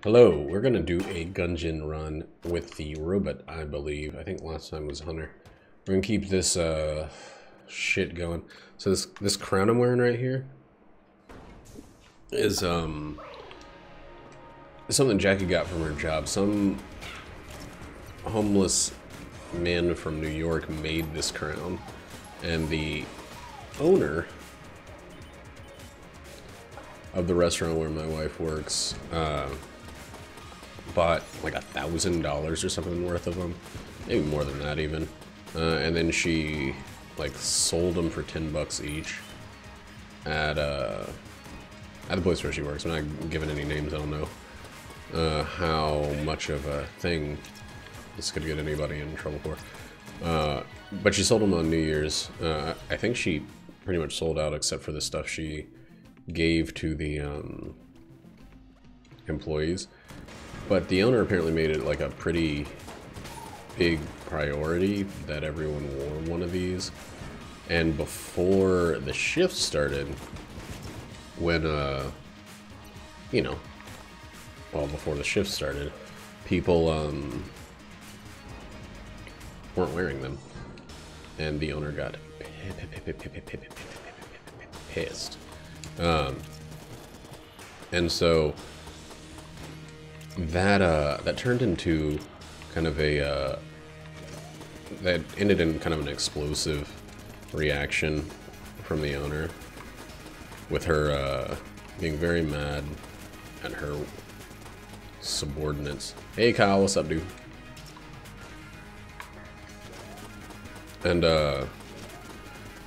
Hello, we're gonna do a Gungeon run with the robot, I believe. I think last time was Hunter. We're gonna keep this shit going. So this crown I'm wearing right here is something Jackie got from her job. Some homeless man from New York made this crown, and the owner of the restaurant where my wife works bought like $1,000 or something worth of them, maybe more than that even, and then she like sold them for $10 each at the place where she works. I'm not giving any names. I don't know how much of a thing this could get anybody in trouble for, but she sold them on New Year's. I think she pretty much sold out except for the stuff she gave to the employees. But the owner apparently made it like a pretty big priority that everyone wore one of these. And before the shift started, when you know, well, before the shift started, people weren't wearing them, and the owner got pissed. And so that turned into kind of a that ended in kind of an explosive reaction from the owner, with her being very mad at her subordinates. Hey Kyle, what's up, dude? And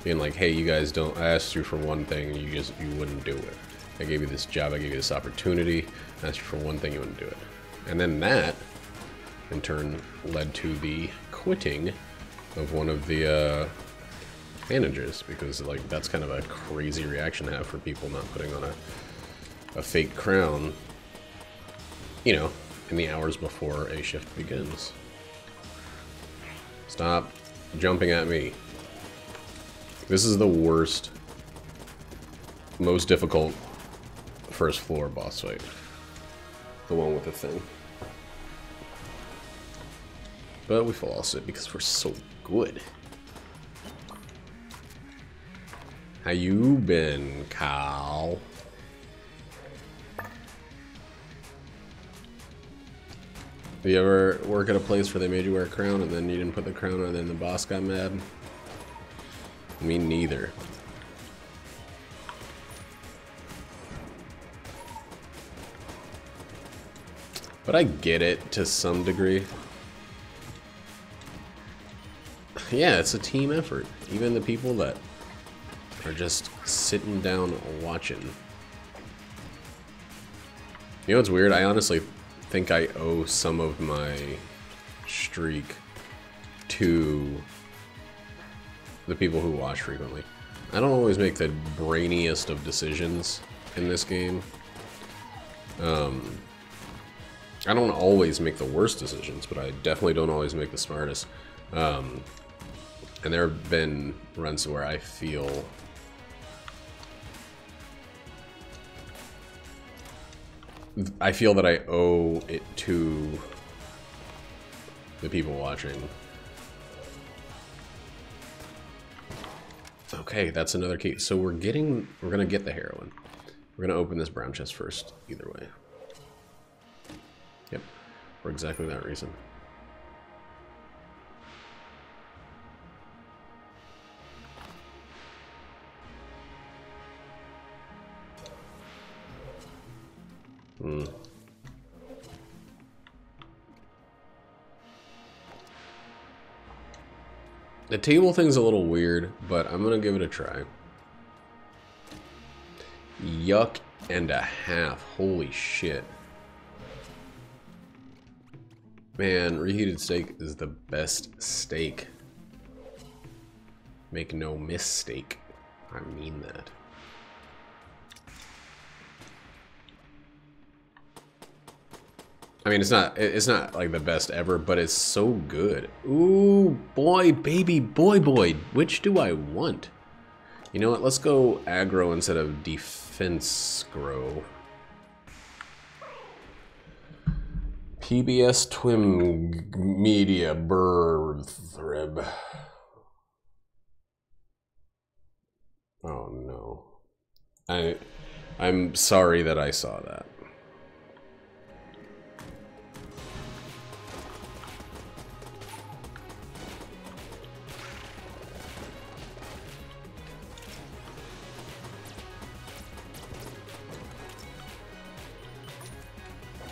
being like, hey, you guys don't, I asked you for one thing, you wouldn't do it. I gave you this job, I gave you this opportunity, I asked you for one thing, you wouldn't do it. And then that, in turn, led to the quitting of one of the managers, because like that's kind of a crazy reaction to have for people not putting on a fake crown, you know, in the hours before a shift begins. Stop jumping at me. This is the worst, most difficult first floor boss fight. The one with the thing. But we lost it because we're so good. How you been, Kyle? You ever work at a place where they made you wear a crown and then you didn't put the crown on and then the boss got mad? Me neither. But I get it to some degree. Yeah, it's a team effort. Even the people that are just sitting down watching. You know what's weird? I honestly think I owe some of my streak to the people who watch frequently. I don't always make the brainiest of decisions in this game. I don't always make the worst decisions, but I definitely don't always make the smartest. And there have been runs where I feel that I owe it to the people watching. Okay, that's another key. So we're gonna get the heroin. We're gonna open this brown chest first, either way. Yep, for exactly that reason. The table thing's a little weird, but I'm gonna give it a try. Yuck and a half. Holy shit. Man, reheated steak is the best steak. Make no mistake. I mean that. I mean, it's not like the best ever, but it's so good. Ooh, boy, baby, boy, which do I want? You know what, let's go aggro instead of defense grow. PBS Twin Media Birthrib. Oh no. I'm sorry that I saw that.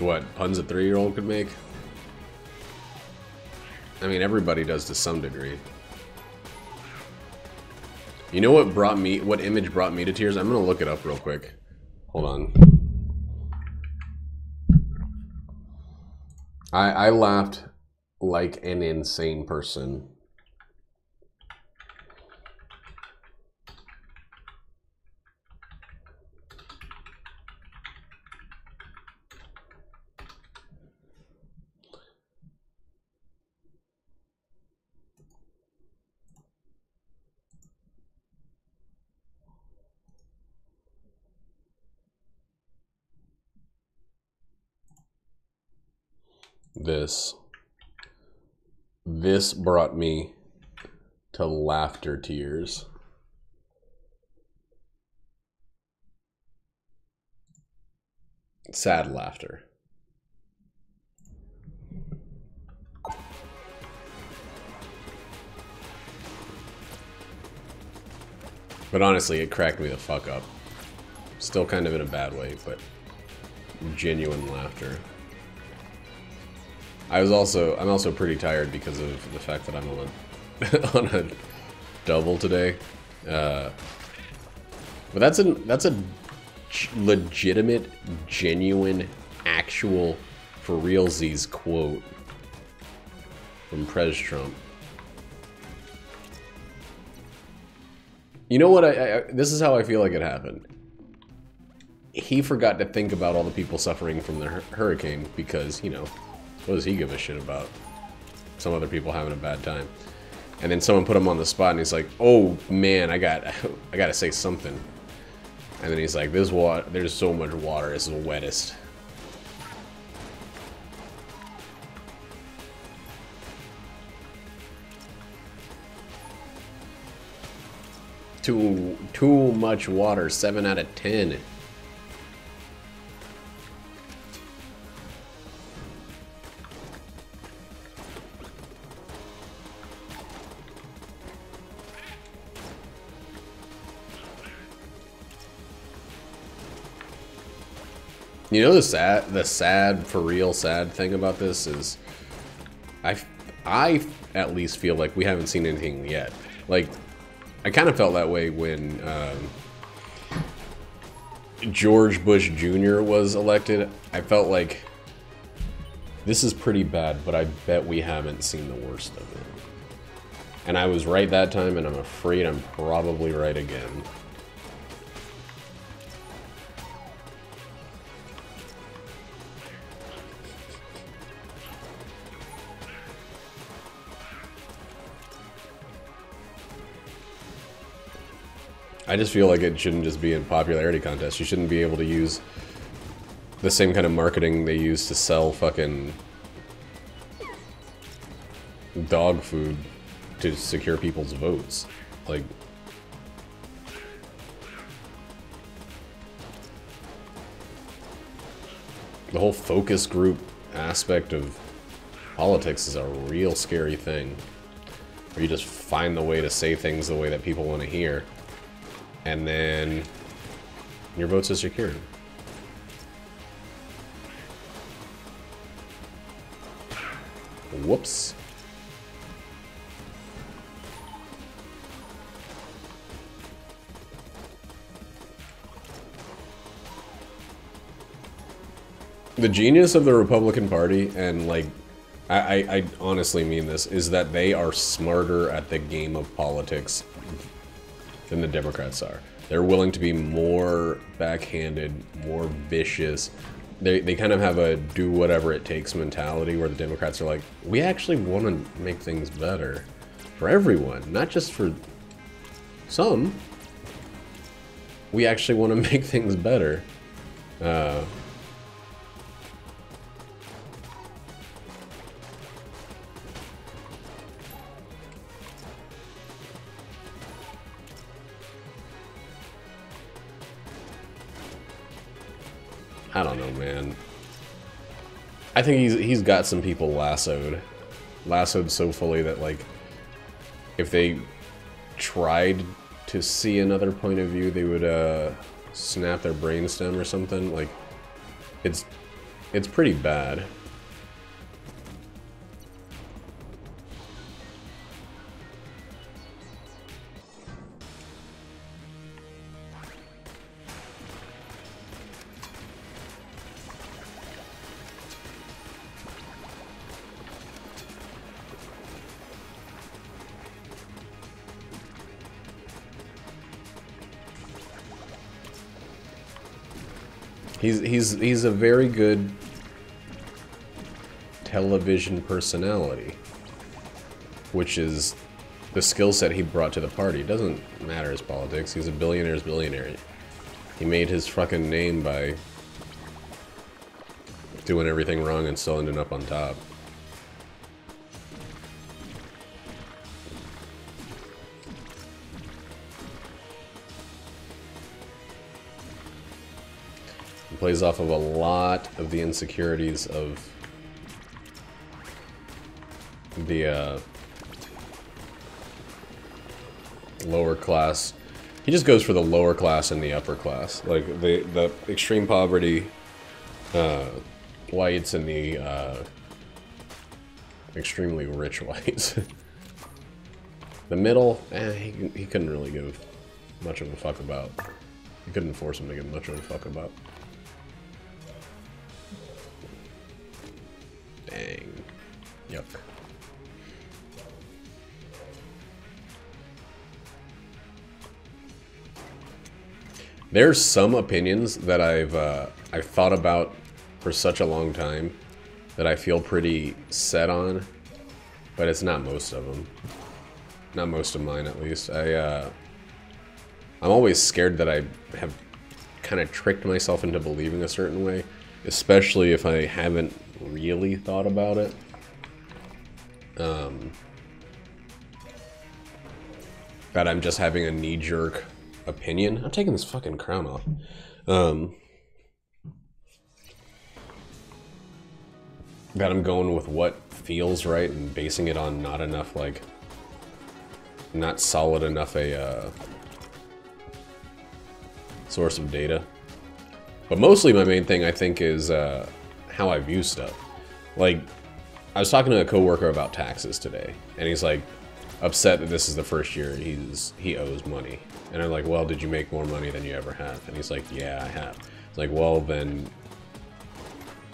What, puns a 3-year-old could make? I mean, everybody does to some degree. You know what image brought me to tears? I'm gonna look it up real quick. Hold on. I laughed like an insane person. This brought me to laughter tears. Sad laughter. But honestly, it cracked me the fuck up. Still kind of in a bad way, but genuine laughter. I'm also pretty tired because of the fact that I'm on a, on a double today. But that's a legitimate, genuine, actual, for realsies quote from Prez Trump. You know what? This is how I feel like it happened. He forgot to think about all the people suffering from the hurricane because, you know, what does he give a shit about? Some other people having a bad time. And then someone put him on the spot and he's like, oh man, I gotta say something. And then he's like, there's so much water, it's the wettest. Too much water, 7 out of 10. You know the sad for real sad thing about this is I at least feel like we haven't seen anything yet. Like, I kind of felt that way when George Bush Jr. was elected. I felt like this is pretty bad, but I bet we haven't seen the worst of it. And I was right that time, and I'm afraid I'm probably right again. I just feel like it shouldn't just be a popularity contest. You shouldn't be able to use the same kind of marketing they use to sell fucking dog food to secure people's votes. Like, the whole focus group aspect of politics is a real scary thing. Where you just find the way to say things the way that people want to hear. And then your votes are secured. Whoops. The genius of the Republican Party, and like, I honestly mean this, is that they are smarter at the game of politics than the Democrats are. They're willing to be more backhanded, more vicious. They kind of have a do whatever it takes mentality where the Democrats are like, we actually want to make things better for everyone, not just for some. We actually want to make things better. I don't know, man. I think he's got some people lassoed so fully that, like, if they tried to see another point of view, they would snap their brainstem or something. Like, it's pretty bad. He's a very good television personality, which is the skill set he brought to the party. It doesn't matter his politics. He's a billionaire's billionaire. He made his fucking name by doing everything wrong and still ending up on top. Plays off of a lot of the insecurities of the lower class. He just goes for the lower class and the upper class, like the extreme poverty whites and the extremely rich whites. The middle, he couldn't really give much of a fuck about. You couldn't force him to give much of a fuck about. Dang. Yuck. There's some opinions that I've thought about for such a long time that I feel pretty set on, but it's not most of them. Not most of mine, at least. I'm always scared that I have kind of tricked myself into believing a certain way, especially if I haven't really thought about it. That I'm just having a knee-jerk opinion. I'm taking this fucking crown off. That I'm going with what feels right and basing it on not enough, like, not solid enough a source of data. But mostly my main thing, I think, is how I view stuff. Like, I was talking to a coworker about taxes today, and he's like upset that this is the first year he owes money. And I'm like, well, did you make more money than you ever have? And he's like, yeah, I have. It's like, well, then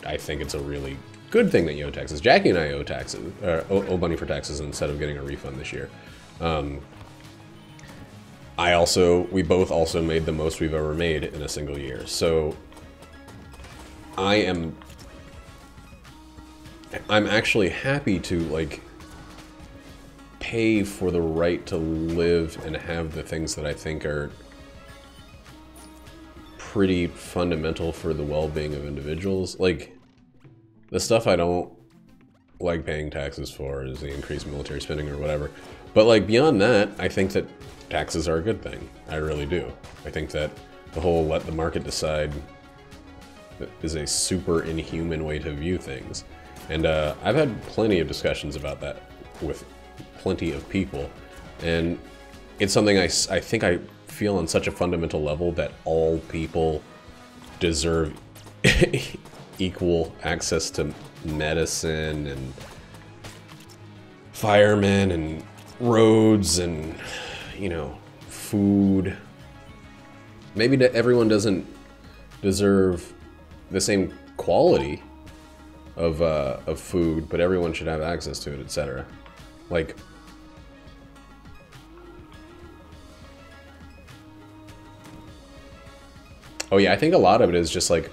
I think it's a really good thing that you owe taxes. Jackie and I owe taxes, owe money for taxes instead of getting a refund this year. We both also made the most we've ever made in a single year. So I'm actually happy to, like, pay for the right to live and have the things that I think are pretty fundamental for the well-being of individuals. Like, the stuff I don't like paying taxes for is the increased military spending or whatever. But, like, beyond that, I think that taxes are a good thing. I really do. I think that the whole let the market decide is a super inhuman way to view things. And I've had plenty of discussions about that with plenty of people. And it's something I think I feel on such a fundamental level that all people deserve equal access to medicine and firemen and roads and, you know, food. Maybe everyone doesn't deserve the same quality of food, but everyone should have access to it, etc. Like, oh yeah, I think a lot of it is just like,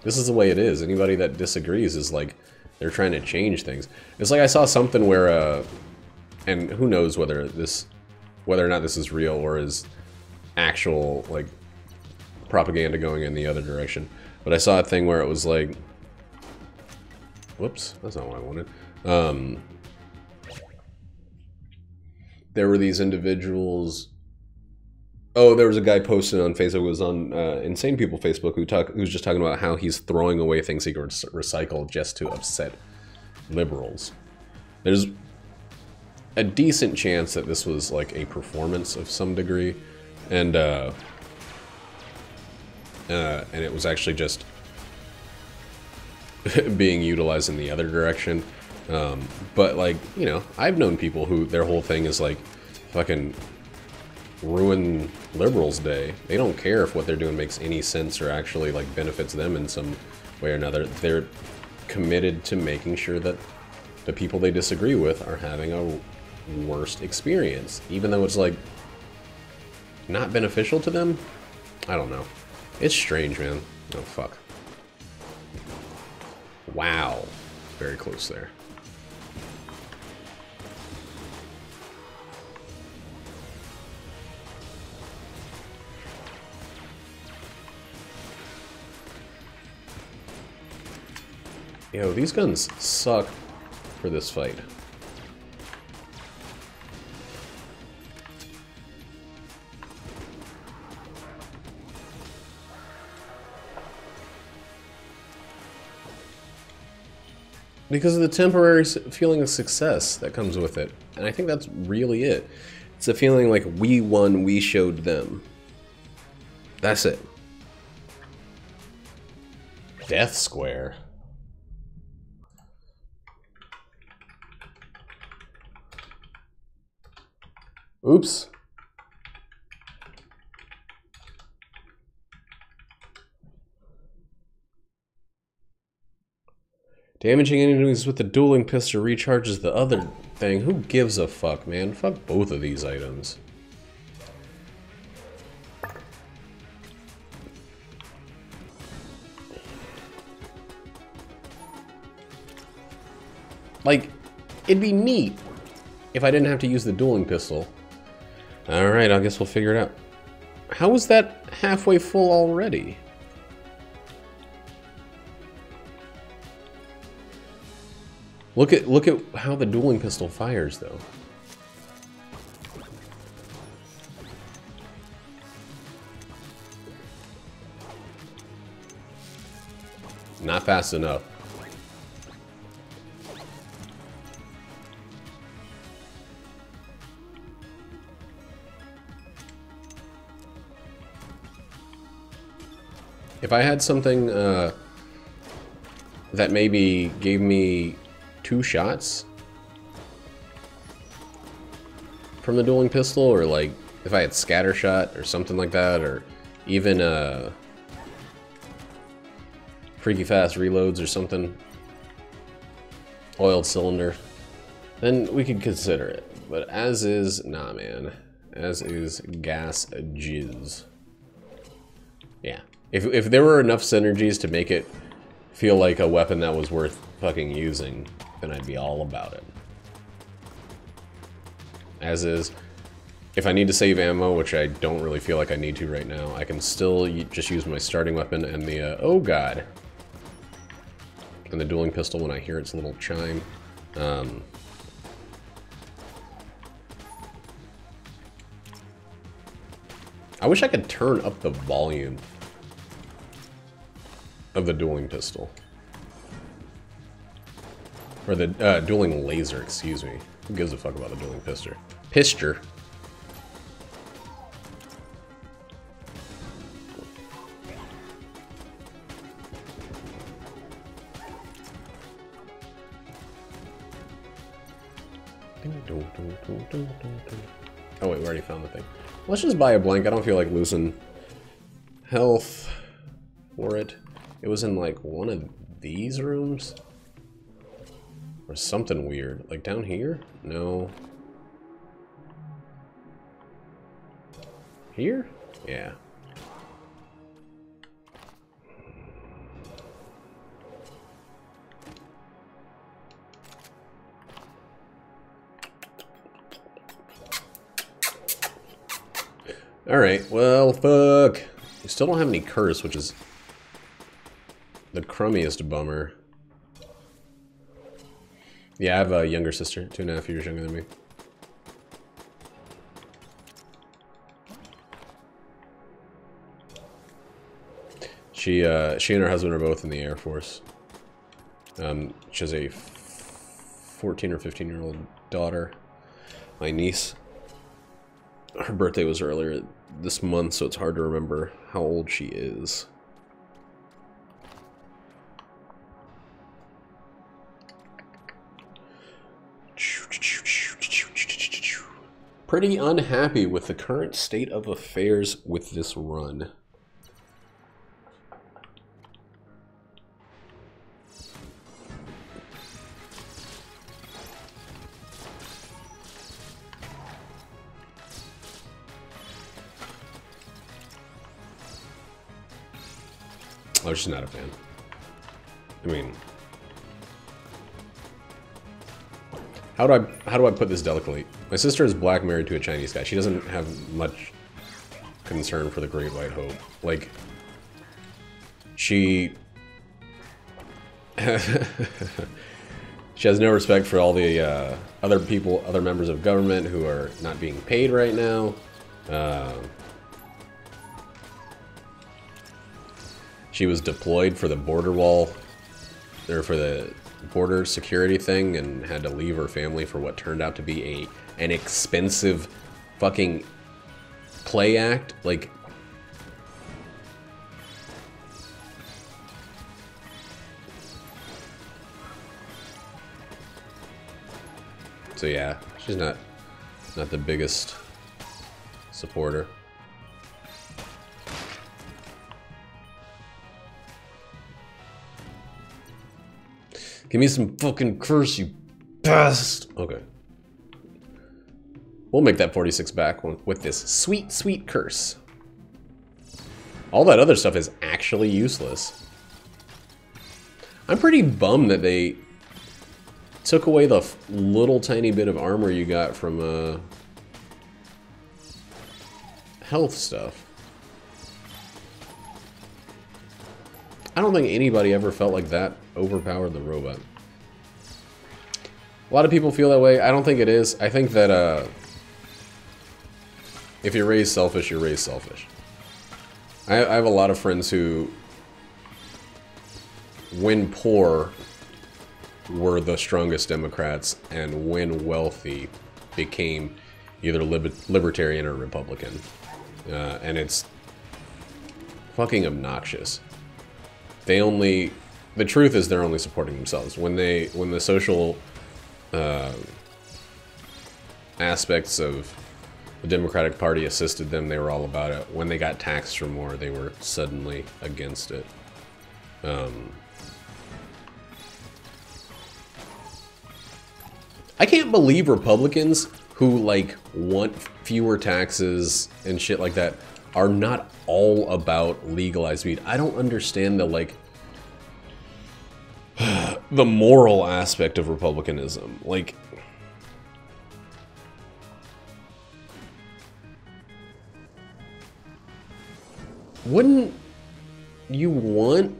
this is the way it is. Anybody that disagrees is like, they're trying to change things. It's like I saw something where, and who knows whether or not this is real or is actual, like, propaganda going in the other direction. But I saw a thing where it was like, whoops, that's not what I wanted. There were these individuals. Oh, there was a guy posted on Facebook. It was on Insane People Facebook who was just talking about how he's throwing away things he could recycle just to upset liberals. There's a decent chance that this was like a performance of some degree, and it was actually just being utilized in the other direction. But like, you know, I've known people who their whole thing is like fucking ruin liberals' day. They don't care if what they're doing makes any sense or actually like benefits them in some way or another. They're committed to making sure that the people they disagree with are having a worst experience, even though it's like not beneficial to them. I don't know. It's strange, man. Oh fuck. Wow. Very close there. Yo, these guns suck for this fight. Because of the temporary feeling of success that comes with it. And I think that's really it. It's a feeling like we won, we showed them. That's it. Death Square. Oops. Damaging enemies with the dueling pistol recharges the other thing. Who gives a fuck, man? Fuck both of these items. Like, it'd be neat if I didn't have to use the dueling pistol. Alright, I guess we'll figure it out. How is that halfway full already? Look at how the dueling pistol fires, though. Not fast enough. If I had something that maybe gave me 2 shots from the dueling pistol, or like if I had scatter shot or something like that, or even freaky fast reloads or something, oiled cylinder, then we could consider it. But as is, nah, man. As is gas jizz. Yeah. If there were enough synergies to make it feel like a weapon that was worth fucking using, then I'd be all about it. As is, if I need to save ammo, which I don't really feel like I need to right now, I can still just use my starting weapon and the, oh god. And the dueling pistol when I hear its little chime. I wish I could turn up the volume of the dueling pistol. Or the dueling laser, excuse me. Who gives a fuck about the dueling pistol? Pistor. Oh wait, we already found the thing. Let's just buy a blank. I don't feel like losing health for it. It was in like one of these rooms? Or something weird. Like down here? No. Here? Yeah. Alright, well, fuck. We still don't have any curse, which is the crummiest bummer. Yeah, I have a younger sister, 2.5 years younger than me. She and her husband are both in the Air Force. She has a 14 or 15-year-old daughter, my niece. Her birthday was earlier this month, so it's hard to remember how old she is. Pretty unhappy with the current state of affairs with this run. I was just not a fan. I mean, how do I put this delicately? My sister is black, married to a Chinese guy. She doesn't have much concern for the Great White Hope. Like, she she has no respect for all the other people, other members of government who are not being paid right now. She was deployed for the border wall, or for the border security thing, and had to leave her family for what turned out to be an expensive fucking play act. Like, so yeah, she's not the biggest supporter. Give me some fucking curse, you best. Okay. We'll make that 46 back with this sweet, sweet curse. All that other stuff is actually useless. I'm pretty bummed that they took away the little tiny bit of armor you got from health stuff. I don't think anybody ever felt like that overpowered the robot. A lot of people feel that way. I don't think it is. I think that if you're raised selfish, you're raised selfish. I have a lot of friends who, when poor, were the strongest Democrats, and when wealthy, became either libertarian or Republican. And it's fucking obnoxious. The truth is they're only supporting themselves. When the social aspects of the Democratic Party assisted them, they were all about it. When they got taxed for more, they were suddenly against it. I can't believe Republicans who, like, want fewer taxes and shit like that are not all about legalized weed. I don't understand the, like, the moral aspect of Republicanism. Like, wouldn't you want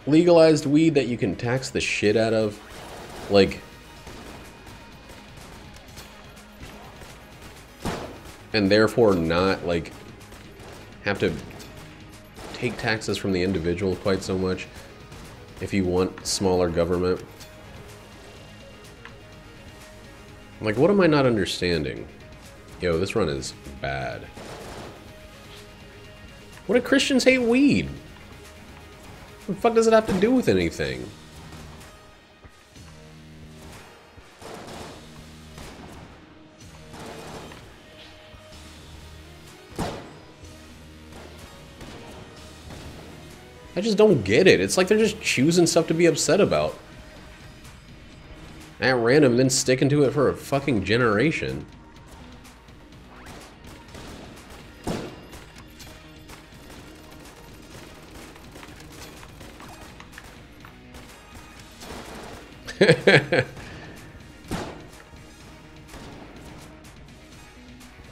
legalized weed that you can tax the shit out of? Like, and therefore not, like, have to take taxes from the individual quite so much if you want smaller government. Like, what am I not understanding? Yo, this run is bad. What do Christians hate weed? What the fuck does it have to do with anything? I just don't get it. It's like they're just choosing stuff to be upset about at random and then sticking to it for a fucking generation.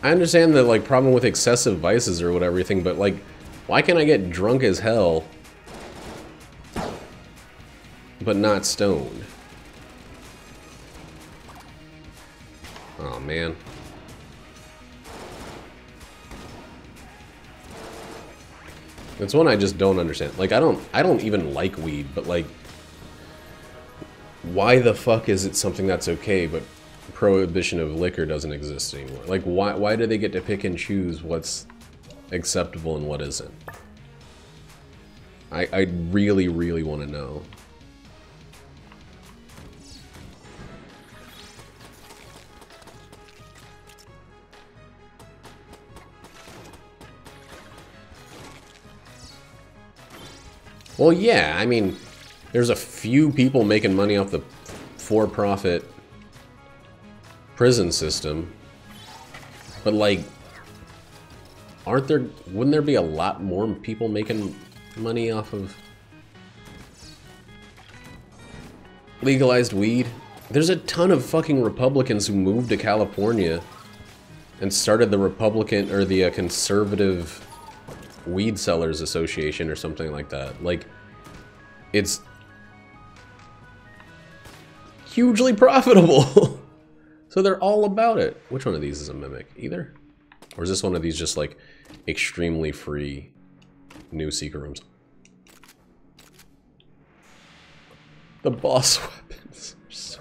I understand the, like, problem with excessive vices or whatever, everything, but, like, why can't I get drunk as hell but not stoned? Oh, man. It's one I just don't understand. Like, I don't even like weed, but like, why the fuck is it something that's okay, but prohibition of liquor doesn't exist anymore? Like, why do they get to pick and choose what's acceptable and what isn't? I really, really want to know. Well, yeah, I mean, there's a few people making money off the for-profit prison system, but like, wouldn't there be a lot more people making money off of legalized weed? There's a ton of fucking Republicans who moved to California and started the Republican, or the conservative Weed Sellers Association or something like that. Like, it's hugely profitable. So they're all about it. Which one of these is a mimic? Either? Or is this one of these just like extremely free new secret rooms? The boss weapons are so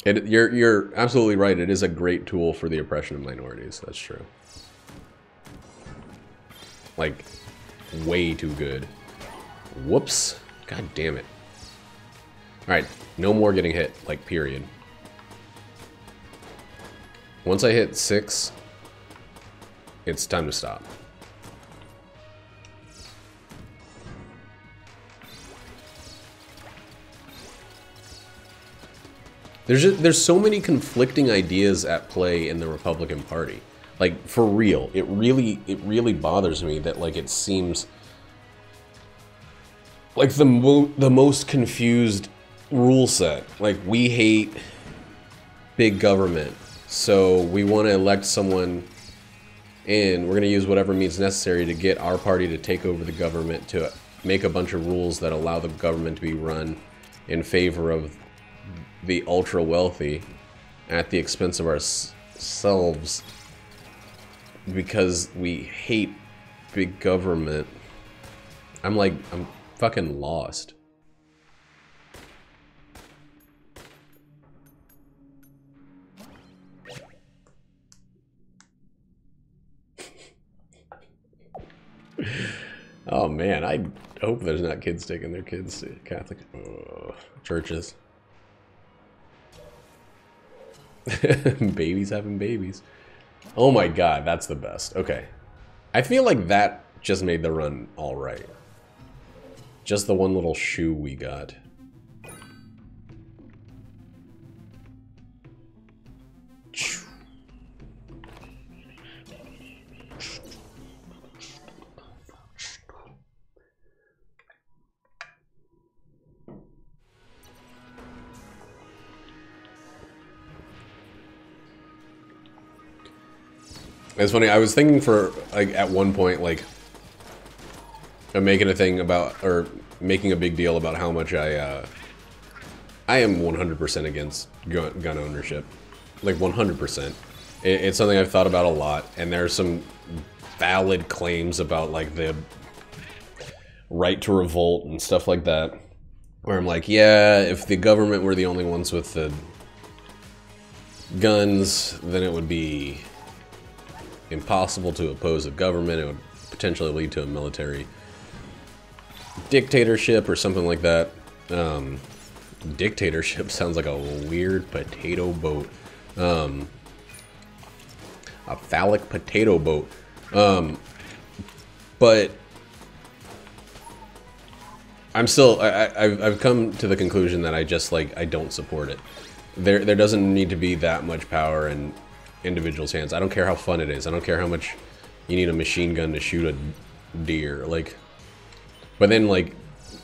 good. You're absolutely right. It is a great tool for the oppression of minorities. That's true. Like, way too good. Whoops. God damn it. Alright, no more getting hit, like, period. Once I hit 6, it's time to stop. There's so many conflicting ideas at play in the Republican Party. Like, for real, it really bothers me that, like, it seems like the most confused rule set. Like, we hate big government, so we want to elect someone in. We're going to use whatever means necessary to get our party to take over the government, to make a bunch of rules that allow the government to be run in favor of the ultra wealthy at the expense of ourselves, because we hate big government. I'm fucking lost. Oh man, I hope there's not kids taking their kids to Catholic churches. Babies having babies. Oh my god, that's the best. Okay. I feel like that just made the run alright. Just the one little shoe we got. It's funny, I was thinking for, like, at one point, like, I'm making a thing about, or making a big deal about how much I am 100% against gun ownership. Like, 100%. It's something I've thought about a lot, and there's some valid claims about, like, the right to revolt and stuff like that, where I'm like, yeah, if the government were the only ones with the guns, then it would be impossible to oppose the government. It would potentially lead to a military dictatorship or something like that. Dictatorship sounds like a weird potato boat. A phallic potato boat. But I'm still, I've come to the conclusion that I just, like, I don't support it. There doesn't need to be that much power in individuals' hands. I don't care how fun it is. I don't care how much you need a machine gun to shoot a deer. Like, but then, like,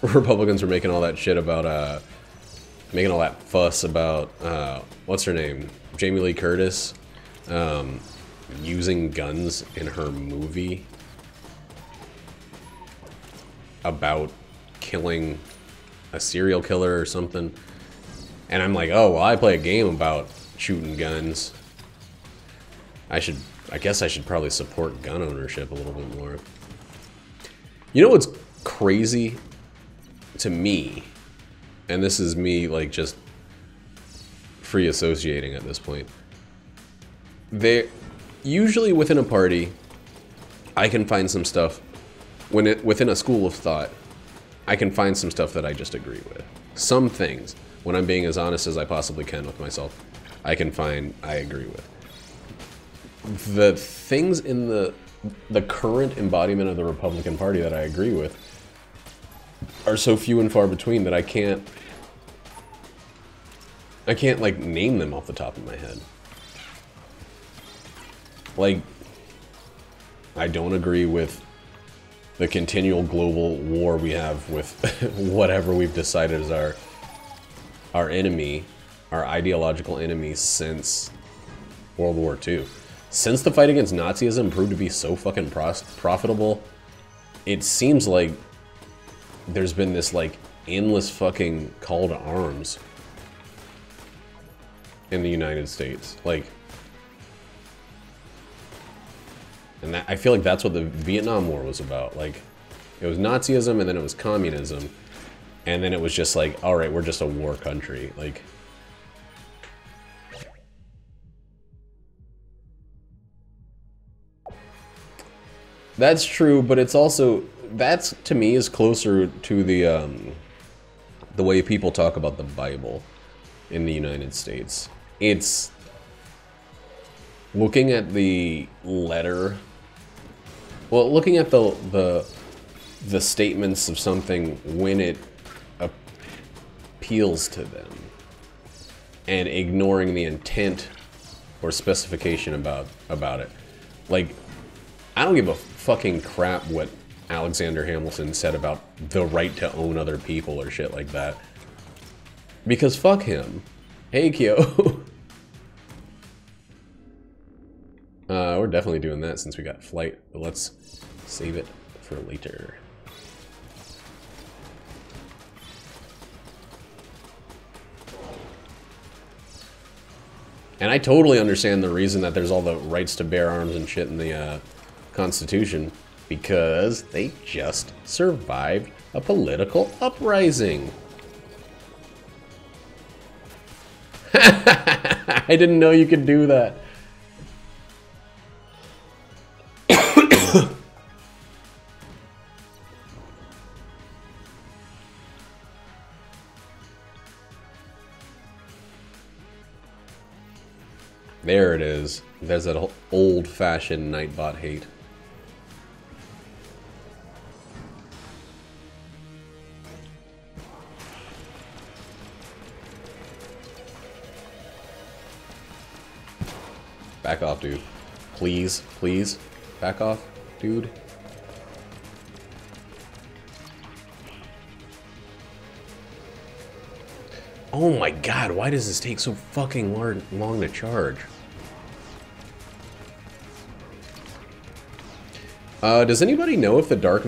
Republicans were making all that shit about, making all that fuss about, what's her name? Jamie Lee Curtis, using guns in her movie about killing a serial killer or something. And I'm like, oh, well, I play a game about shooting guns. I guess I should probably support gun ownership a little bit more. You know what's crazy to me, and this is me like just free associating at this point. Usually within a party, I can find some stuff within a school of thought. I can find some stuff that I just agree with. Some things, when I'm being as honest as I possibly can with myself, I can find I agree with. The things in the current embodiment of the Republican Party that I agree with are so few and far between that I can't like name them off the top of my head. Like, I don't agree with the continual global war we have with whatever we've decided is our enemy, our ideological enemy since World War II. Since the fight against Nazism proved to be so fucking profitable, it seems like there's been this like endless fucking call to arms in the United States. Like, and I feel like that's what the Vietnam War was about. Like, it was Nazism, and then it was communism, and then it was just like, all right, we're just a war country. Like, that's true, but it's also, that's to me is closer to the way people talk about the Bible in the United States. It's looking at the letter. Well, looking at the statements of something when it appeals to them, and ignoring the intent or specification about it. Like, I don't give a fucking crap what Alexander Hamilton said about the right to own other people or shit like that. Because fuck him. Hey, Kyo. We're definitely doing that since we got flight, but let's save it for later. And I totally understand the reason that there's all the rights to bear arms and shit in the Constitution, because they just survived a political uprising. I didn't know you could do that. There it is. There's that old-fashioned Nightbot hate. Back off, dude. Please, please. Back off, dude. Oh my god, why does this take so fucking long to charge? Does anybody know if the dark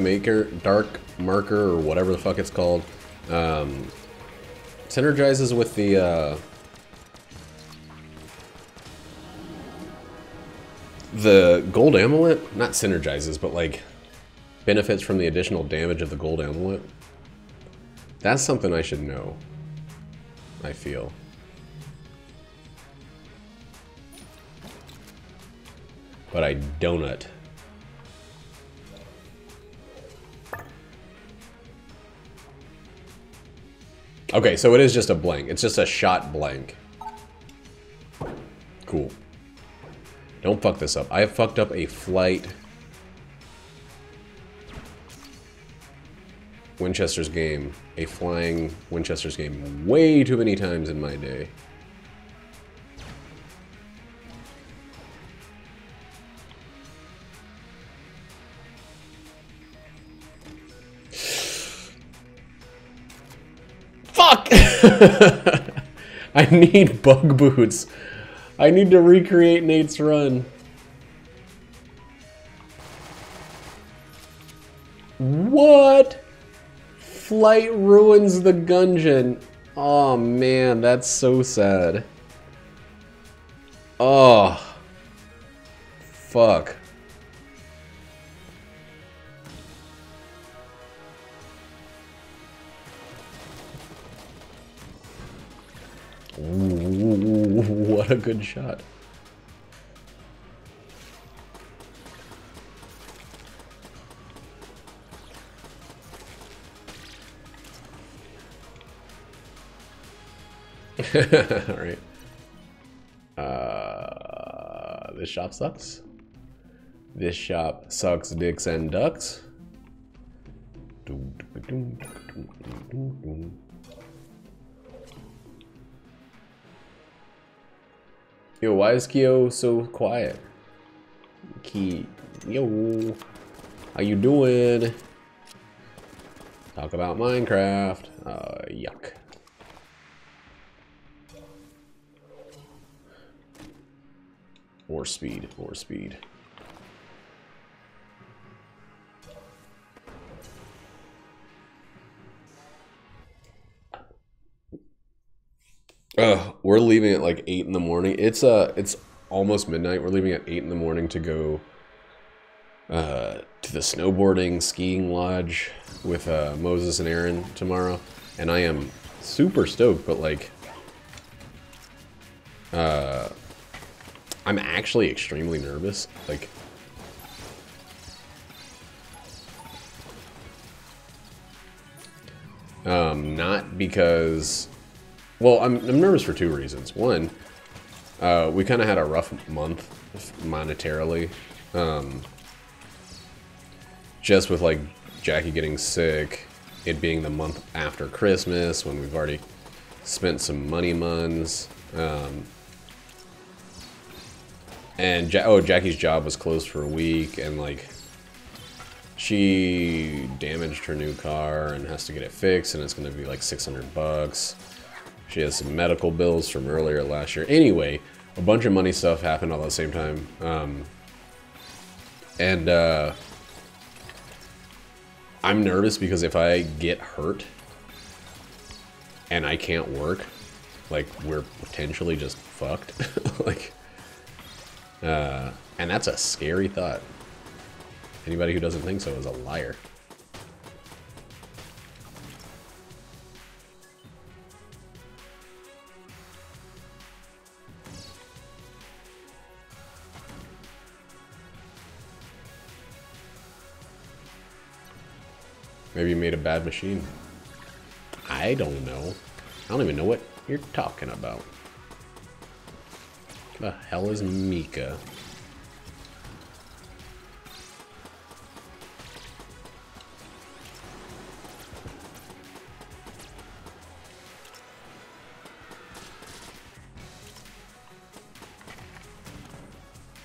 marker, or whatever the fuck it's called, synergizes with the gold amulet? Not synergizes, but like benefits from the additional damage of the gold amulet? That's something I should know, I feel. But I donut. Okay, so it is just a blank. It's just a shot blank. Cool. Don't fuck this up. I have fucked up a flight Winchester's game. A flying Winchester's game way too many times in my day. Fuck! I need bug boots. I need to recreate Nate's run. What? Flight ruins the Gungeon. Oh man, that's so sad. Oh. fuck? Ooh, what a good shot. Alright. This shop sucks. This shop sucks dicks and ducks. Yo, why is Kyo so quiet? Yo, how you doing? Talk about Minecraft. Yuck. More speed, more speed. We're leaving at like 8 in the morning. It's almost midnight. We're leaving at 8 in the morning to go to the snowboarding skiing lodge with Moses and Aaron tomorrow, and I am super stoked. But like, I'm actually extremely nervous. Like, not because. Well, I'm nervous for 2 reasons. One, we kind of had a rough month monetarily. Just with, like, Jackie getting sick, it being the month after Christmas, when we've already spent some money muns. And Jackie's job was closed for a week, and, like, she damaged her new car and has to get it fixed, and it's going to be, like, $600. She has some medical bills from earlier last year. Anyway, a bunch of money stuff happened all at the same time. I'm nervous because if I get hurt and I can't work, like, we're potentially just fucked. Like, and that's a scary thought. Anybody who doesn't think so is a liar. Maybe you made a bad machine. I don't know. I don't even know what you're talking about. What the hell is Mika?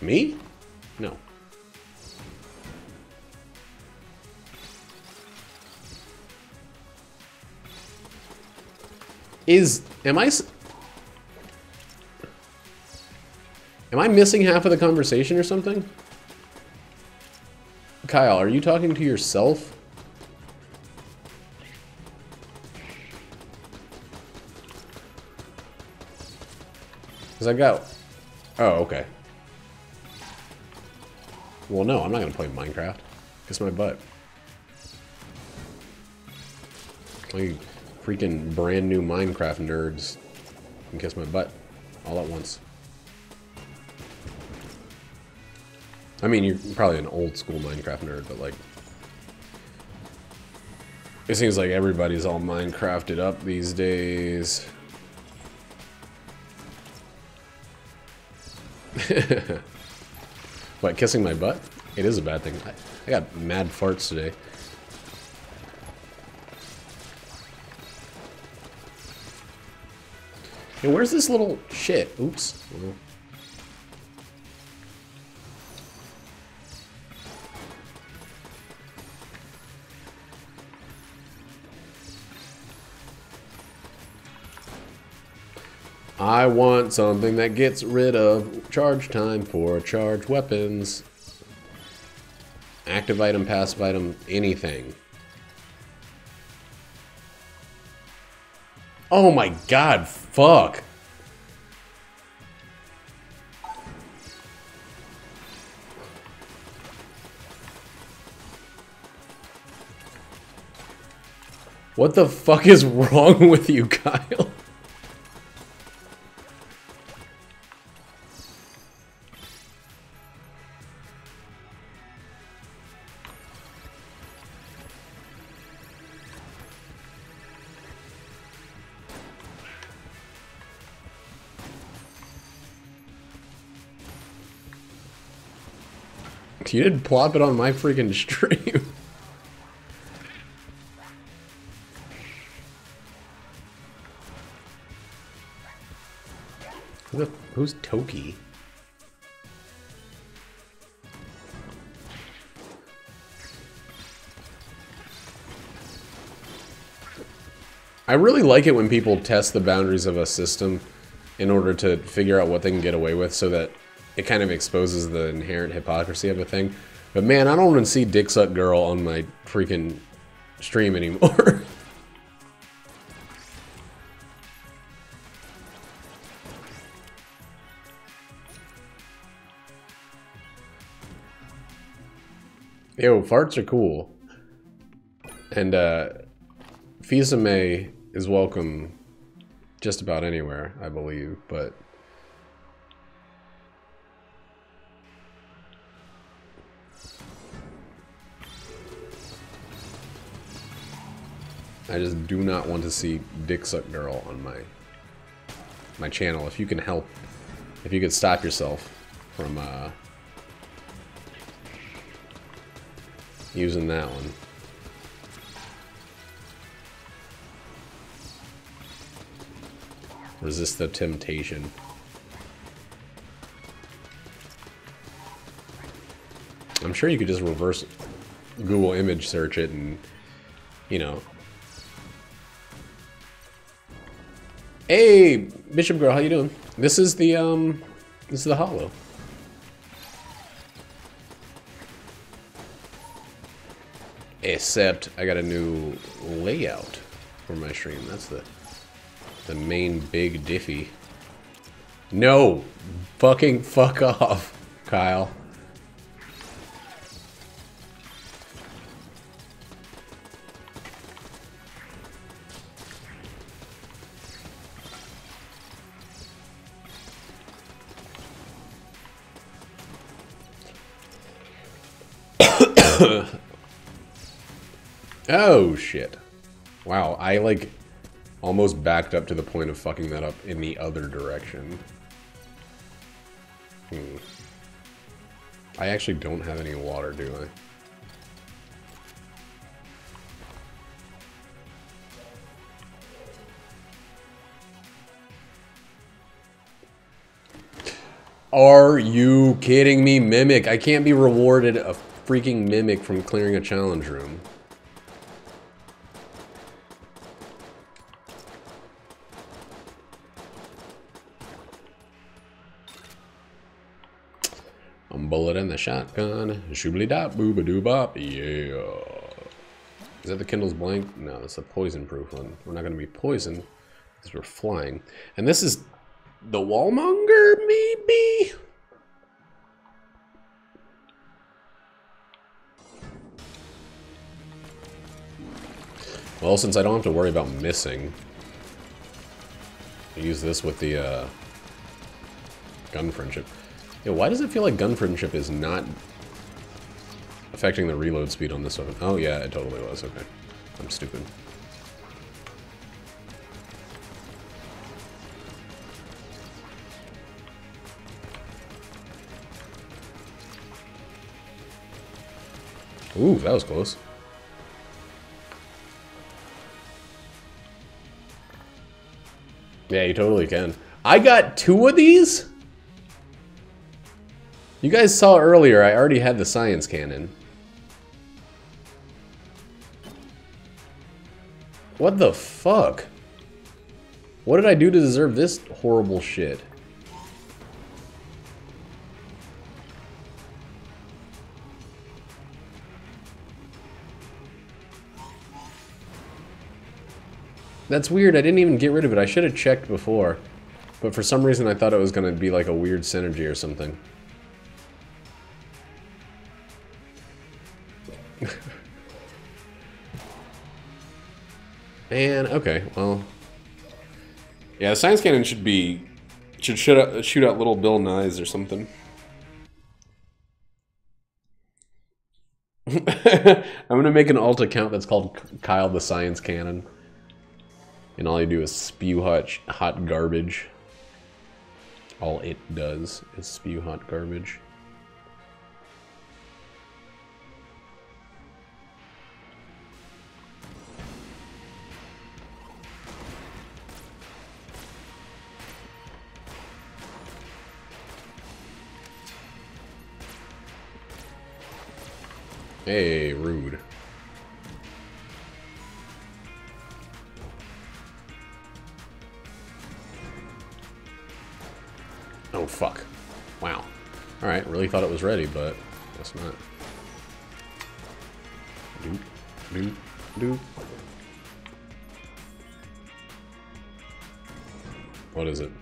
Me? No. Am I missing half of the conversation or something? Kyle, are you talking to yourself? Because I got... Oh, okay. Well, no, I'm not going to play Minecraft. Kiss my butt. Like, freaking brand new Minecraft nerds can kiss my butt all at once. I mean, you're probably an old school Minecraft nerd, but like, it seems like everybody's all Minecrafted up these days. What, kissing my butt? It is a bad thing. I got mad farts today. Hey, where's this little shit? Oops. Well. I want something that gets rid of charge time for charged weapons. Active item, passive item, anything. Oh my god, fuck. What the fuck is wrong with you, Kyle? You didn't plop it on my freaking stream. Who's Toki? I really like it when people test the boundaries of a system in order to figure out what they can get away with, so that it kind of exposes the inherent hypocrisy of a thing. But man, I don't want to see Dick Suck Girl on my freaking stream anymore. Yo, farts are cool. And Fisame is welcome just about anywhere, I believe, but I just do not want to see Dick Suck Girl on my channel. If you can help, if you could stop yourself from using that one. Resist the temptation. I'm sure you could just reverse Google image search it and, you know. Hey, Bishop Girl, how you doing? This is the holo. Except I got a new layout for my stream. That's the main big diffy. No! Fucking fuck off, Kyle. Oh shit. Wow, I like almost backed up to the point of fucking that up in the other direction. I actually don't have any water, do I? Are you kidding me, Mimic? I can't be rewarded a freaking Mimic from clearing a challenge room. Bullet in the shotgun. Shoobly dop, booba doo bop. Yeah. Is that the Kindle's blank? No, it's a poison proof one. We're not going to be poisoned because we're flying. And this is the Wallmonger, maybe? Well, since I don't have to worry about missing, I use this with the gun friendship. Yeah, why does it feel like gun friendship is not affecting the reload speed on this weapon? Oh yeah, it totally was. Okay. I'm stupid. Ooh, that was close. Yeah, you totally can. I got 2 of these? You guys saw earlier, I already had the science cannon. What the fuck? What did I do to deserve this horrible shit? That's weird, I didn't even get rid of it. I should have checked before. But for some reason I thought it was going to be like a weird synergy or something. Man, okay, well. Yeah, the science cannon should shoot out little Bill Nyes or something. I'm gonna make an alt account that's called Kyle the Science Cannon. And all you do is spew hot garbage. All it does is spew hot garbage. Hey, rude. Oh, fuck. Wow. Alright, really thought it was ready, but guess not. Doop, doop, doop. What is it?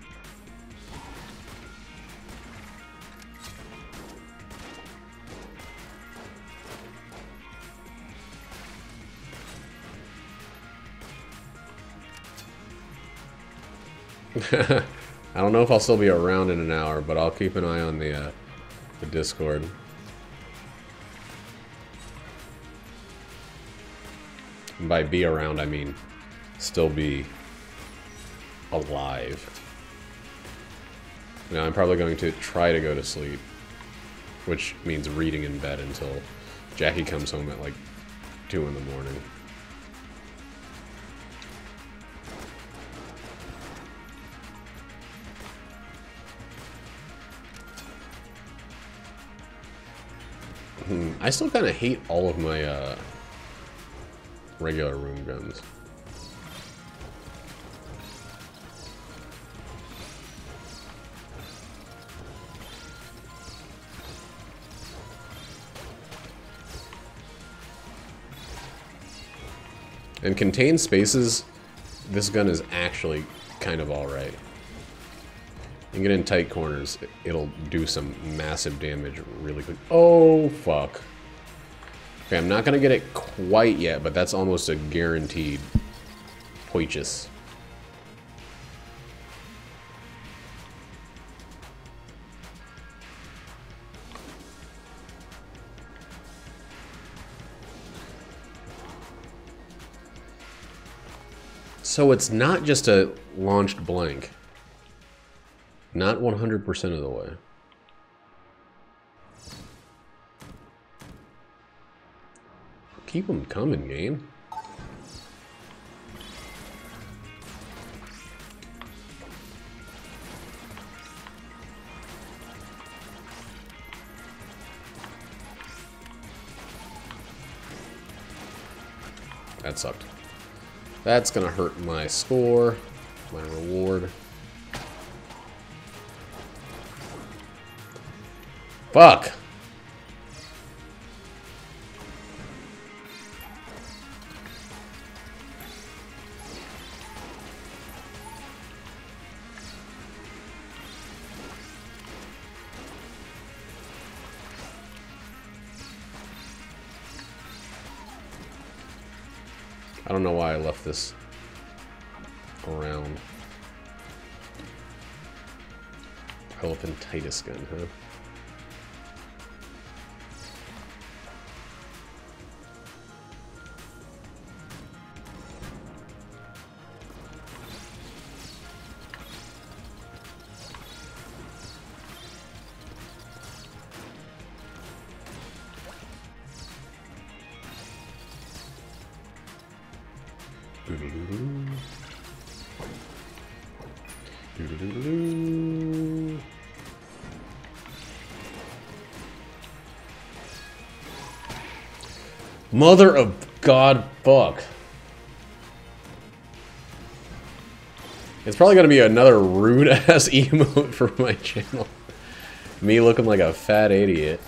I don't know if I'll still be around in an hour, but I'll keep an eye on the Discord. And by be around, I mean still be alive. Now, I'm probably going to try to go to sleep, which means reading in bed until Jackie comes home at like 2 in the morning. I still kind of hate all of my regular room guns. And contained spaces, this gun is actually kind of alright. You can get in tight corners, it'll do some massive damage really quick. Oh, fuck. Okay, I'm not gonna get it quite yet, but that's almost a guaranteed purchase. So it's not just a launched blank. Not 100% of the way. Keep them coming, game. That sucked. That's gonna hurt my score, my reward. Fuck! I don't know why I left this around. Elephantitis gun, huh? Mother of God, fuck. It's probably gonna be another rude-ass emote for my channel. Me looking like a fat idiot.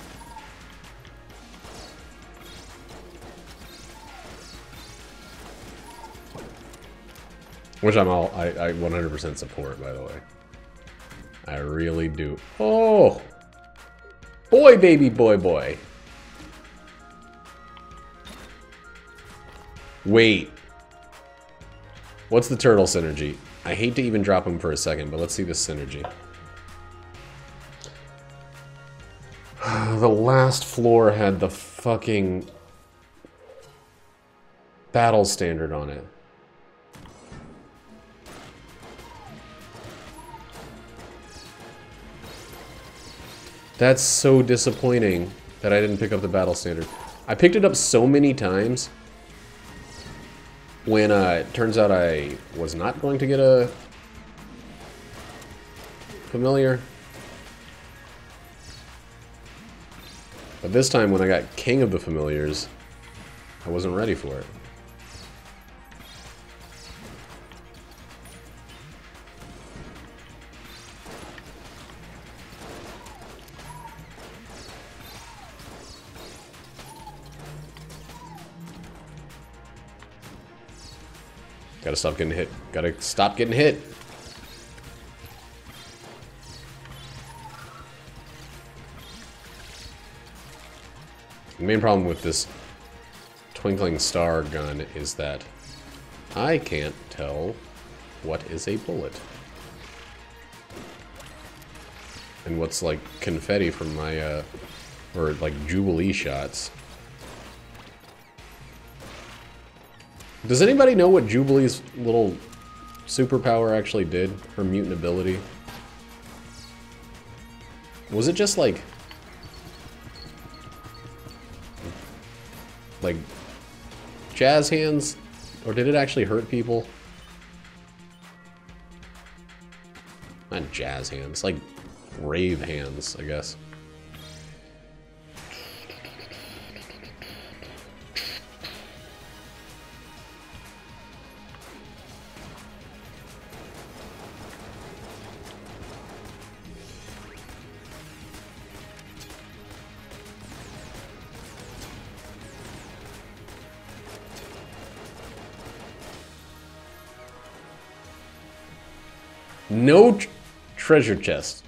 Which I 100% support, by the way. I really do. Oh! Boy, baby, boy, boy. Wait. What's the turtle synergy? I hate to even drop him for a second, but let's see the synergy. The last floor had the fucking battle standard on it. That's so disappointing that I didn't pick up the battle standard. I picked it up so many times when it turns out I was not going to get a familiar. But this time when I got King of the Familiars, I wasn't ready for it. Gotta stop getting hit. Gotta stop getting hit. The main problem with this twinkling star gun is that I can't tell what is a bullet. And what's like confetti from my, or like Jubilee shots. Does anybody know what Jubilee's little superpower actually did? Her mutant ability? Was it just like jazz hands? Or did it actually hurt people? Not jazz hands, like rave hands, I guess. No treasure chest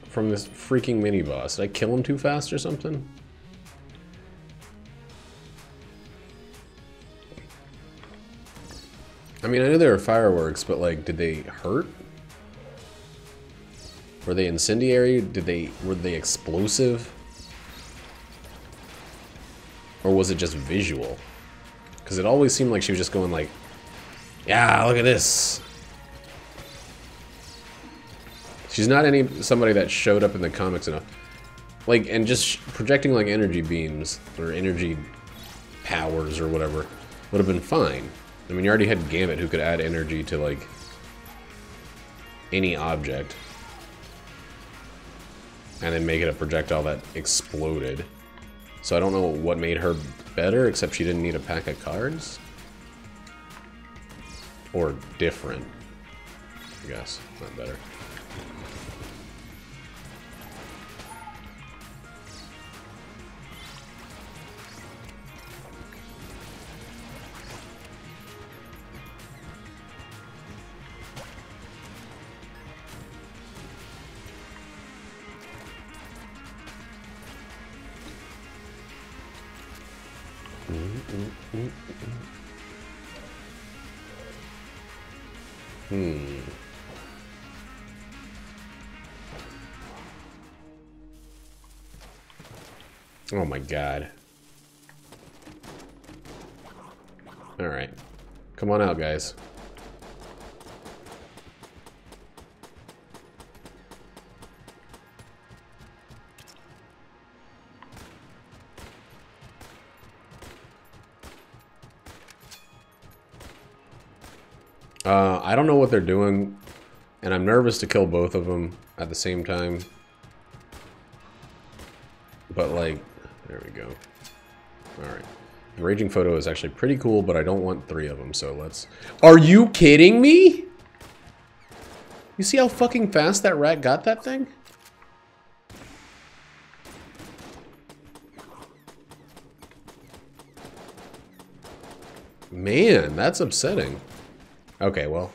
from this freaking mini boss. Did I kill him too fast or something? I mean, I knew they were fireworks, but like, did they hurt? Were they incendiary? Were they explosive? Or was it just visual? Because it always seemed like she was just going like, yeah, look at this. She's not somebody that showed up in the comics enough. Like, and just projecting like energy beams or energy powers or whatever would have been fine. I mean, you already had Gambit who could add energy to like any object and then make it a projectile that exploded. So I don't know what made her better, except she didn't need a pack of cards. Or different, I guess, not better. Oh my god. Alright. Come on out, guys. I don't know what they're doing, and I'm nervous to kill both of them at the same time. But, like, there we go. Alright. Raging Photo is actually pretty cool, but I don't want 3 of them, so let's... Are you kidding me? You see how fucking fast that rat got that thing? Man, that's upsetting. Okay, well.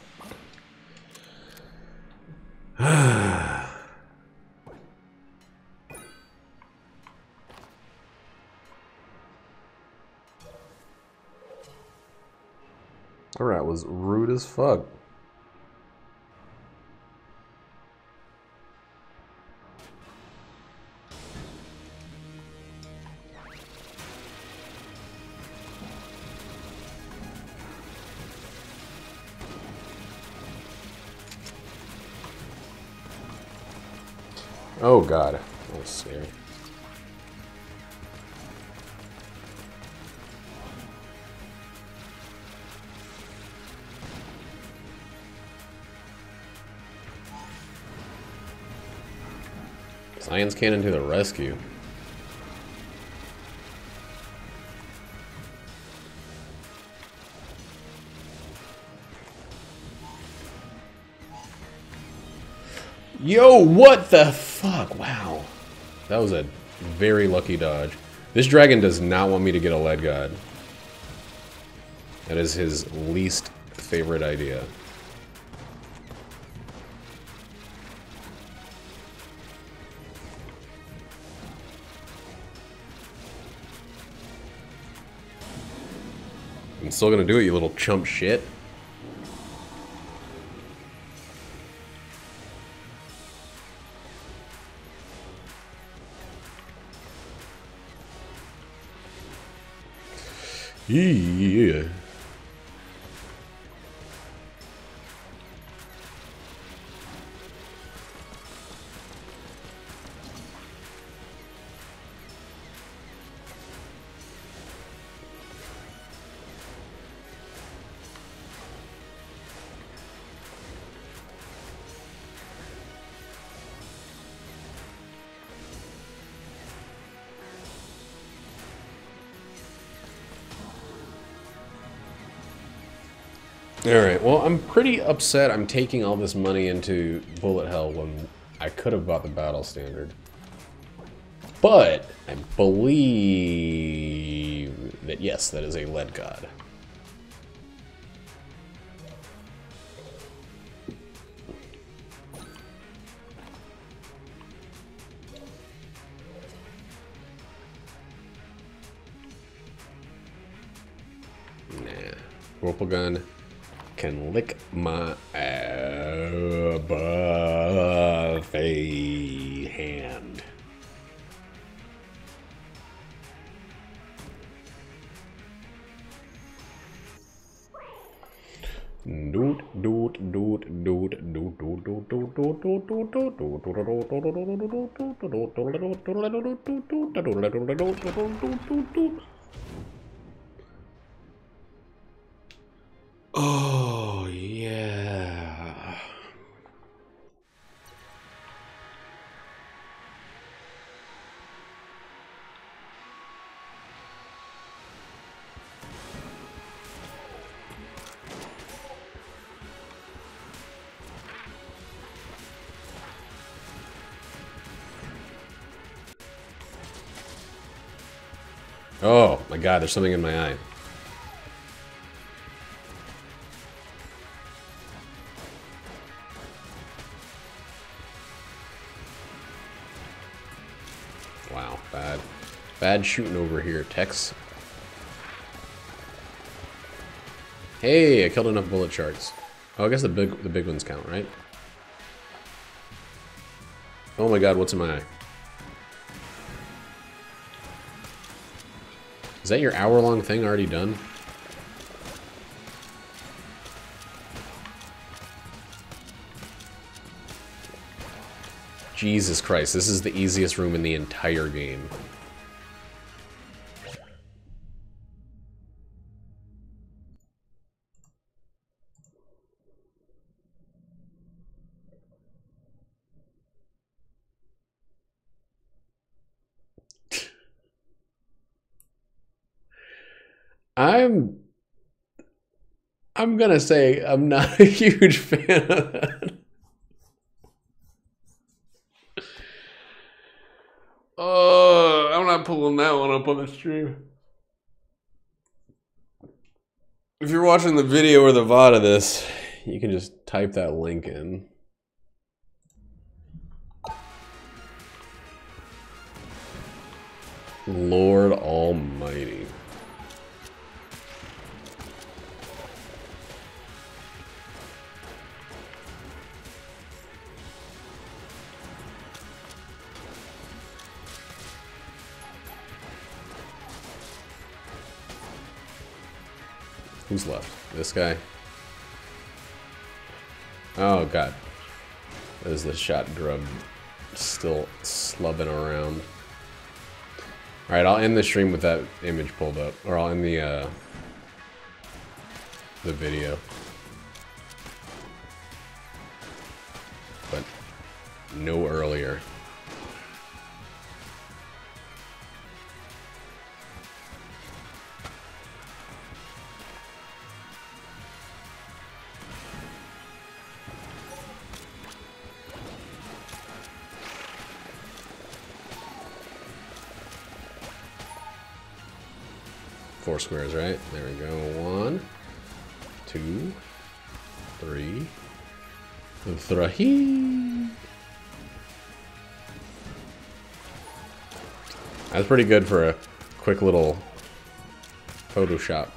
Alright, was rude as fuck. Oh god, that was scary. Science Cannon to the rescue. Yo, what the fuck? Wow. That was a very lucky dodge. This dragon does not want me to get a lead god. That is his least favorite idea. I'm still gonna do it, you little chump shit. Yeah. Alright, well, I'm pretty upset I'm taking all this money into Bullet Hell when I could have bought the Battle Standard. But I believe that, yes, that is a lead god. Nah. Whirlpool gun can lick my buffet hand. Doot doot doot doot doot doot doot doot doot doot doot. Oh yeah. Oh my god, there's something in my eye. Wow, bad. Bad shooting over here, Tex. Hey, I killed enough bullet sharks. Oh, I guess the big ones count, right? Oh my god, what's in my eye? Is that your hour-long thing already done? Jesus Christ, this is the easiest room in the entire game. I'm gonna say I'm not a huge fan of that. Oh, I'm not pulling that one up on the stream. If you're watching the video or the VOD of this, you can just type that link in. Lord Almighty. Who's left? This guy? Oh god. There's the shot grub still slubbing around. Alright, I'll end the stream with that image pulled up. Or I'll end the video. But no earlier. Four squares, right? There we go. 1, 2, 3. Three. That's pretty good for a quick little Photoshop.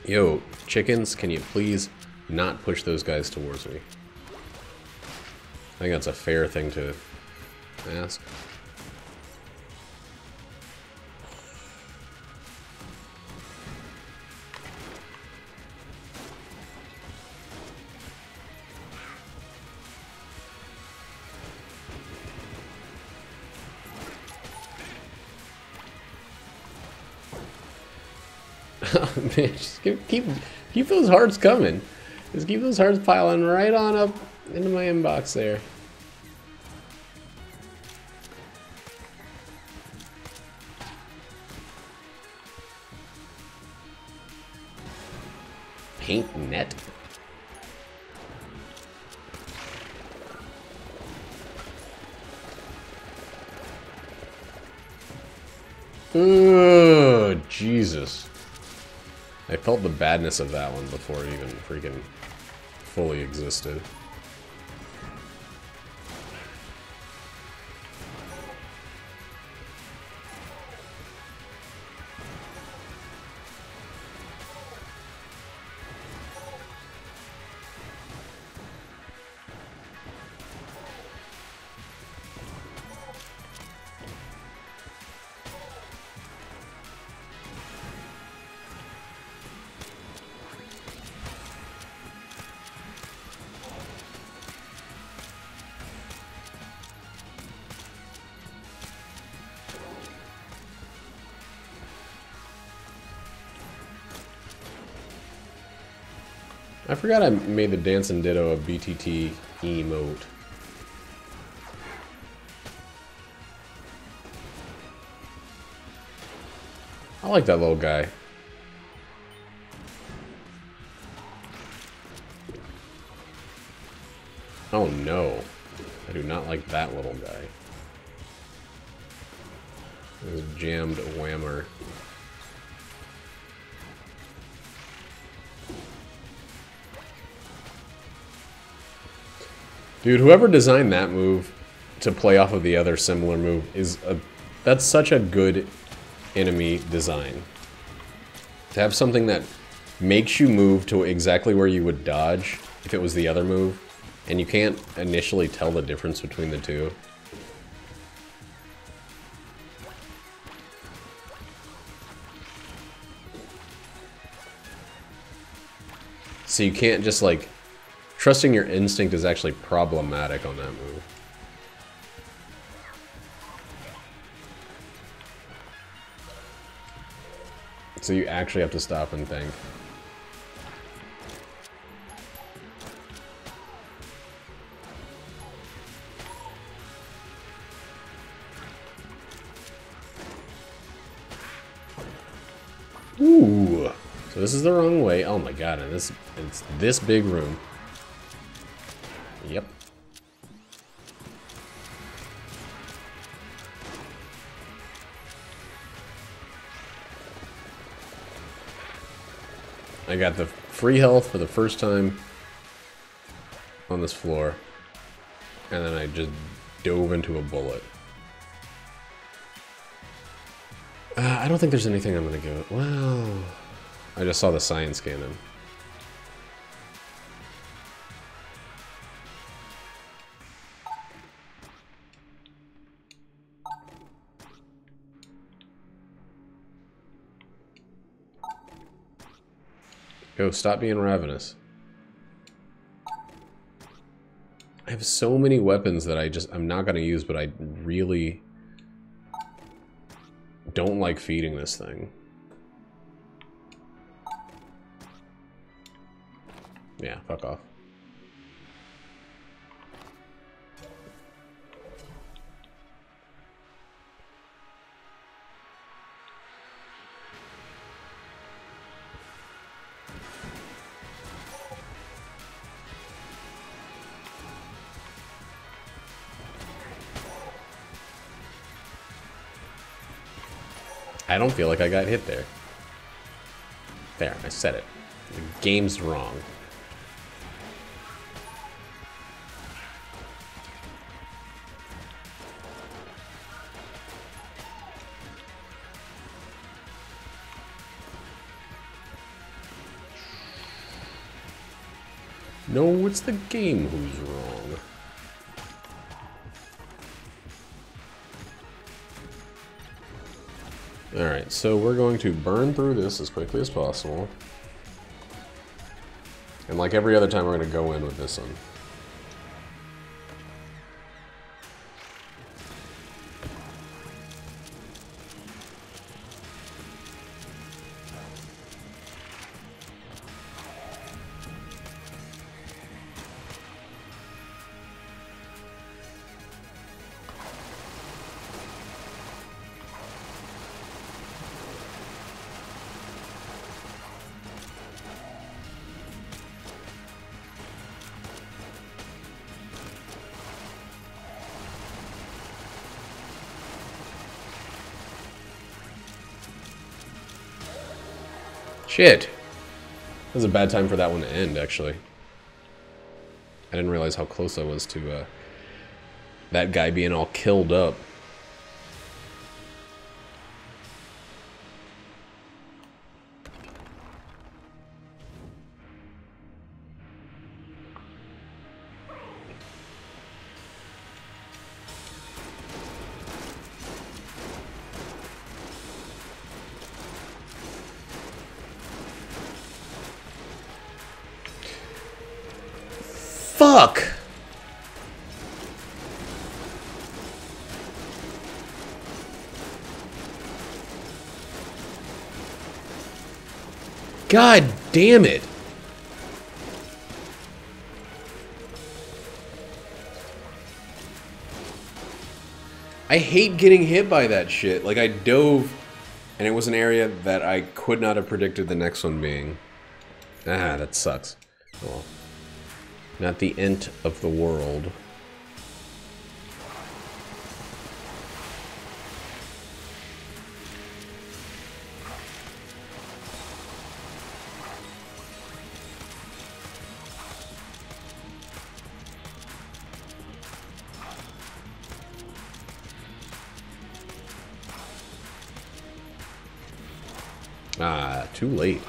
Yo, chickens, can you please not push those guys towards me? I think that's a fair thing to ask. Man, just keep those hearts coming. Just keep those hearts piling right on up into my inbox there. Paint net. Oh, Jesus. I felt the badness of that one before it even freaking fully existed. I forgot I made the Dancing Ditto a BTT emote. I like that little guy. Oh no. I do not like that little guy. This jammed whammer. Dude, whoever designed that move to play off of the other similar move that's such a good enemy design. To have something that makes you move to exactly where you would dodge if it was the other move, and you can't initially tell the difference between the two. So you can't just like... Trusting your instinct is actually problematic on that move. So you actually have to stop and think. Ooh. So this is the wrong way. Oh my god, and it's this big room. Yep. I got the free health for the first time on this floor, and then I just dove into a bullet. I don't think there's anything I'm gonna go. Wow. I just saw the science cannon. Go, stop being ravenous. I have so many weapons that I'm not going to use, but I really don't like feeding this thing. Yeah, fuck off. I don't feel like I got hit there. There, I said it. The game's wrong. No, it's the game who's wrong. Alright, so we're going to burn through this as quickly as possible. And like every other time, we're going to go in with this one. Shit! That was a bad time for that one to end, actually. I didn't realize how close I was to that guy being all killed up. Fuck! God damn it! I hate getting hit by that shit. Like, I dove, and it was an area that I could not have predicted the next one being. Ah, that sucks. Well, not the end of the world. Ah, too late.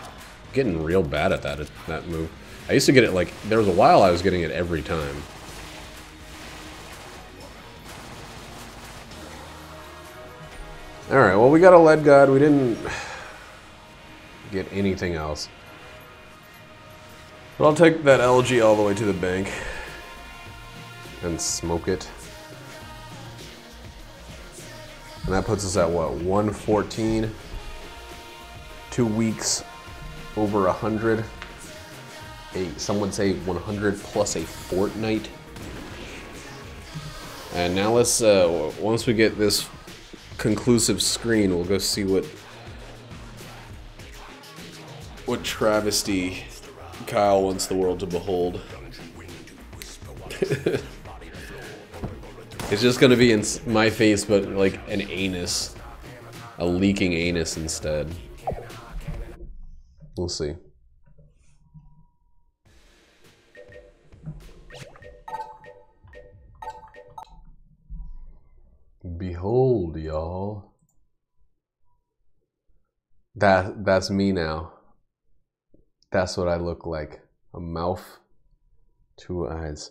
Getting real bad at that move. I used to get it like, there was a while I was getting it every time. Alright, well we got a lead god, we didn't get anything else. But I'll take that EtG all the way to the bank. And smoke it. And that puts us at what, 114? 2 weeks, over 100. Some would say 100 plus a fortnight. And now let's, once we get this conclusive screen, we'll go see what travesty Kyle wants the world to behold. It's just gonna be in my face, but like an anus. A leaking anus instead. We'll see. Behold, y'all. That's me now. That's what I look like. A mouth, 2 eyes,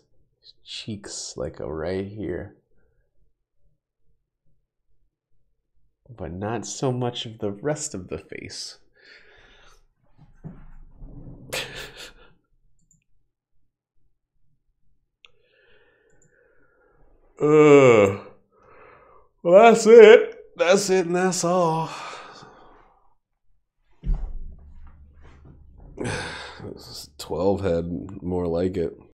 cheeks like right here. But not so much of the rest of the face. Well, that's it. That's it, and that's all. 12 had more like it.